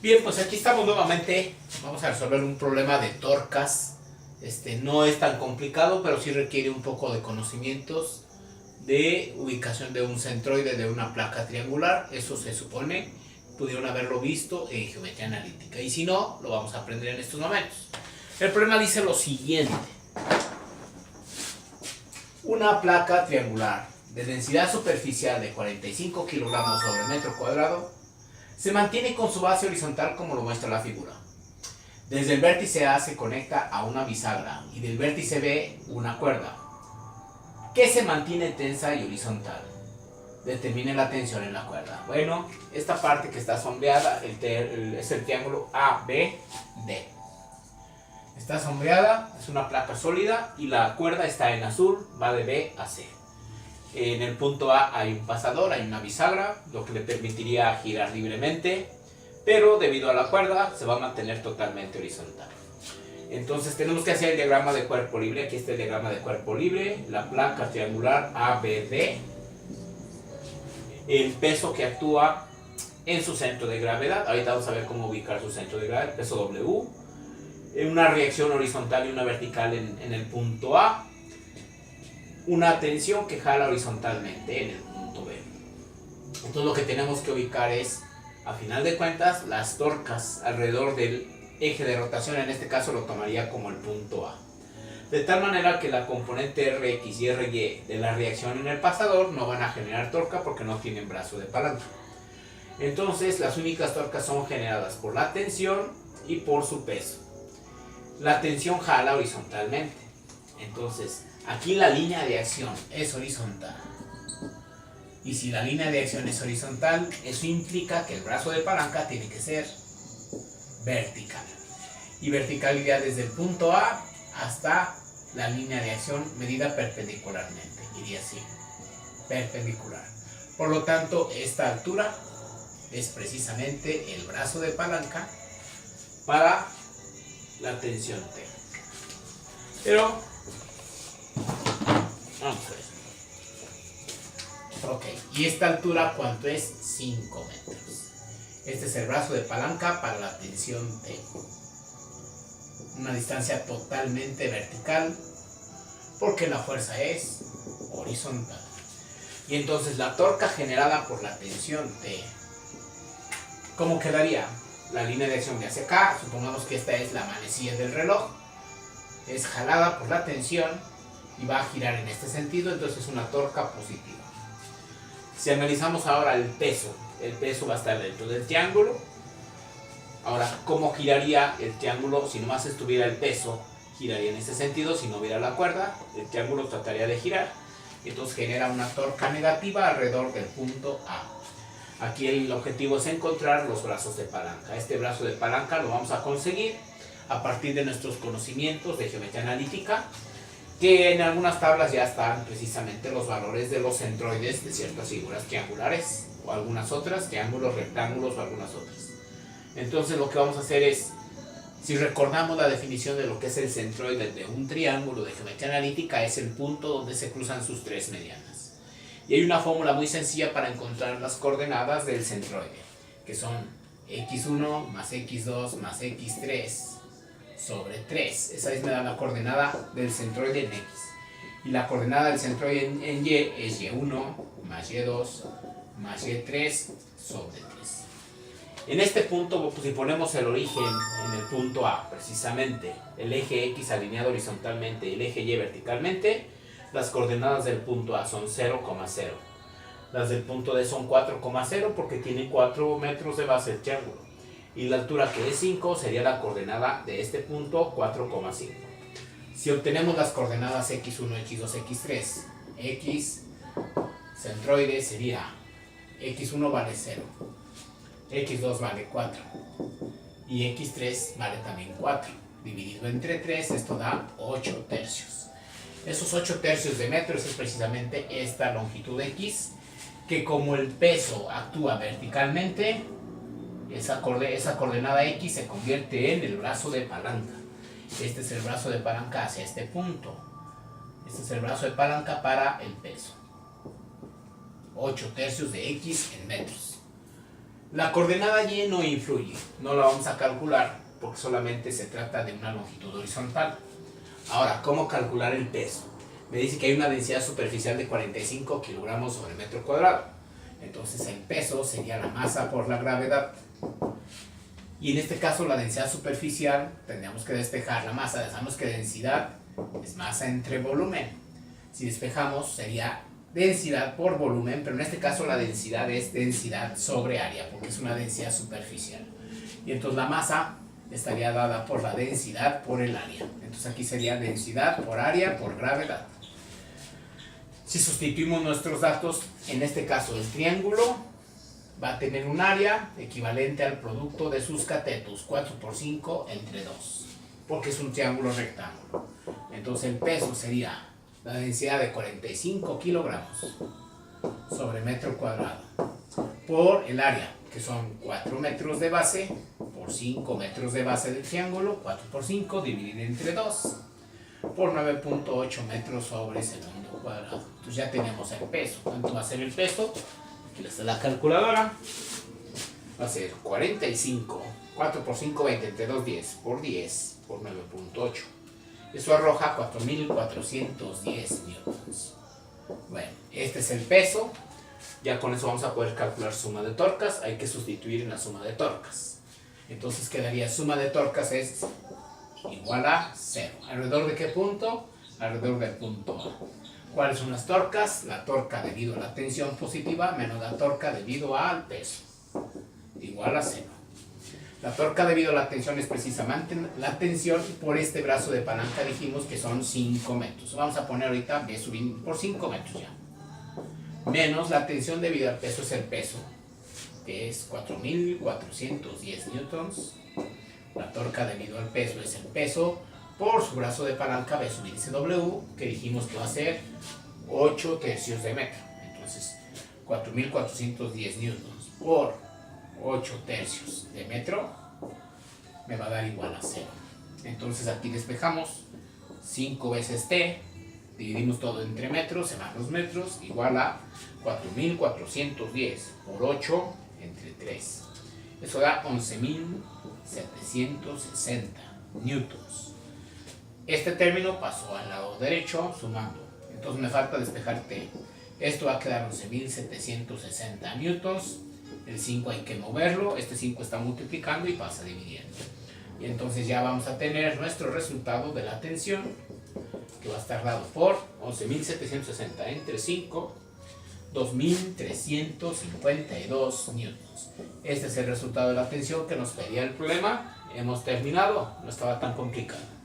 Bien, pues aquí estamos nuevamente. Vamos a resolver un problema de torcas. No es tan complicado, pero sí requiere un poco de conocimientos de ubicación de un centroide de una placa triangular. Eso se supone pudieron haberlo visto en geometría analítica. Y si no, lo vamos a aprender en estos momentos. El problema dice lo siguiente. Una placa triangular de densidad superficial de 45 kilogramos sobre metro cuadrado se mantiene con su base horizontal como lo muestra la figura. Desde el vértice A se conecta a una bisagra y del vértice B una cuerda que se mantiene tensa y horizontal. Determine la tensión en la cuerda. Bueno, esta parte que está sombreada es el triángulo ABD. Está sombreada, es una placa sólida y la cuerda está en azul, va de B a C. En el punto A hay un pasador, hay una bisagra, lo que le permitiría girar libremente, pero debido a la cuerda se va a mantener totalmente horizontal. Entonces tenemos que hacer el diagrama de cuerpo libre. Aquí está el diagrama de cuerpo libre, la placa triangular ABD, el peso que actúa en su centro de gravedad. Ahorita vamos a ver cómo ubicar su centro de gravedad, el peso W, una reacción horizontal y una vertical en el punto A, una tensión que jala horizontalmente en el punto B. Entonces lo que tenemos que ubicar es, a final de cuentas, las torcas alrededor del eje de rotación. En este caso lo tomaría como el punto A. De tal manera que la componente Rx y Ry de la reacción en el pasador no van a generar torca porque no tienen brazo de palanca. Entonces las únicas torcas son generadas por la tensión y por su peso. La tensión jala horizontalmente. Entonces aquí la línea de acción es horizontal. Y si la línea de acción es horizontal, eso implica que el brazo de palanca tiene que ser vertical. Y vertical iría desde el punto A hasta la línea de acción medida perpendicularmente. Iría así, perpendicular. Por lo tanto, esta altura es precisamente el brazo de palanca para la tensión T. Pero vamos a ver. Ok, y esta altura, ¿cuánto es? 5 metros. Este es el brazo de palanca para la tensión T. Una distancia totalmente vertical porque la fuerza es horizontal. Y entonces la torca generada por la tensión T, ¿cómo quedaría? La línea de acción de hacia acá, supongamos que esta es la manecilla del reloj, es jalada por la tensión y va a girar en este sentido, entonces es una torca positiva. Si analizamos ahora el peso va a estar dentro del triángulo. Ahora, ¿cómo giraría el triángulo si nomás estuviera el peso? Giraría en ese sentido. Si no hubiera la cuerda, el triángulo trataría de girar. Entonces genera una torca negativa alrededor del punto A. Aquí el objetivo es encontrar los brazos de palanca. Este brazo de palanca lo vamos a conseguir a partir de nuestros conocimientos de geometría analítica, que en algunas tablas ya están precisamente los valores de los centroides de ciertas figuras triangulares, o algunas otras, triángulos, rectángulos o algunas otras. Entonces lo que vamos a hacer es, si recordamos la definición de lo que es el centroide de un triángulo de geometría analítica, es el punto donde se cruzan sus tres medianas. Y hay una fórmula muy sencilla para encontrar las coordenadas del centroide, que son x1 más x2 más x3 sobre 3. Esa es me da la coordenada del centroide en x. Y la coordenada del centroide en y es y1 más y2 más y3 sobre 3. En este punto, pues, si ponemos el origen en el punto A, precisamente el eje X alineado horizontalmente y el eje Y verticalmente, las coordenadas del punto A son 0,0. Las del punto D son 4,0 porque tiene 4 metros de base el triángulo. Y la altura, que es 5, sería la coordenada de este punto, 4,5. Si obtenemos las coordenadas x1, x2, x3, x centroide sería x1 vale 0, x2 vale 4 y x3 vale también 4. Dividido entre 3, esto da 8 tercios. Esos 8 tercios de metros es precisamente esta longitud x, que como el peso actúa verticalmente, esa coordenada x se convierte en el brazo de palanca. Este es el brazo de palanca hacia este punto. Este es el brazo de palanca para el peso. 8 tercios de x en metros. La coordenada Y no influye, no la vamos a calcular porque solamente se trata de una longitud horizontal. Ahora, ¿cómo calcular el peso? Me dice que hay una densidad superficial de 45 kilogramos sobre metro cuadrado. Entonces el peso sería la masa por la gravedad. Y en este caso la densidad superficial tendríamos que despejar la masa. Sabemos que densidad es masa entre volumen. Si despejamos sería densidad por volumen, pero en este caso la densidad es densidad sobre área, porque es una densidad superficial. Y entonces la masa estaría dada por la densidad por el área. Entonces aquí sería densidad por área por gravedad. Si sustituimos nuestros datos, en este caso el triángulo va a tener un área equivalente al producto de sus catetos, 4 por 5 entre 2, porque es un triángulo rectángulo. Entonces el peso sería la densidad de 45 kilogramos sobre metro cuadrado por el área, que son 4 metros de base por 5 metros de base del triángulo, 4 por 5 dividido entre 2 por 9.8 metros sobre segundo cuadrado. Entonces ya tenemos el peso. ¿Cuánto va a ser el peso? Aquí está la calculadora. Va a ser 45, 4 por 5, 20, entre 2, 10, por 10, por 9.8. Eso arroja 4.410 newtons. Bueno, este es el peso. Ya con eso vamos a poder calcular suma de torcas. Hay que sustituir en la suma de torcas. Entonces quedaría suma de torcas es igual a 0. ¿Alrededor de qué punto? Alrededor del punto A. ¿Cuáles son las torcas? La torca debido a la tensión positiva menos la torca debido al peso. Igual a 0. La torca debido a la tensión es precisamente la tensión por este brazo de palanca. Dijimos que son 5 metros. Vamos a poner ahorita B subiendo por 5 metros ya. Menos la tensión debido al peso es el peso, que es 4.410 newtons. La torca debido al peso es el peso por su brazo de palanca B sub índice W, que dijimos que va a ser 8 tercios de metro. Entonces, 4.410 newtons por 8 tercios de metro me va a dar igual a 0. Entonces aquí despejamos 5 veces T, dividimos todo entre metros, se van los metros, igual a 4.410 por 8 entre 3. Eso da 11.760 newtons. Este término pasó al lado derecho sumando. Entonces me falta despejar T. Esto va a quedar 11.760 newtons. El 5 hay que moverlo. Este 5 está multiplicando y pasa dividiendo. Y entonces ya vamos a tener nuestro resultado de la tensión, que va a estar dado por 11.760 entre 5, 2.352 newtons. Este es el resultado de la tensión que nos pedía el problema. Hemos terminado, no estaba tan complicado.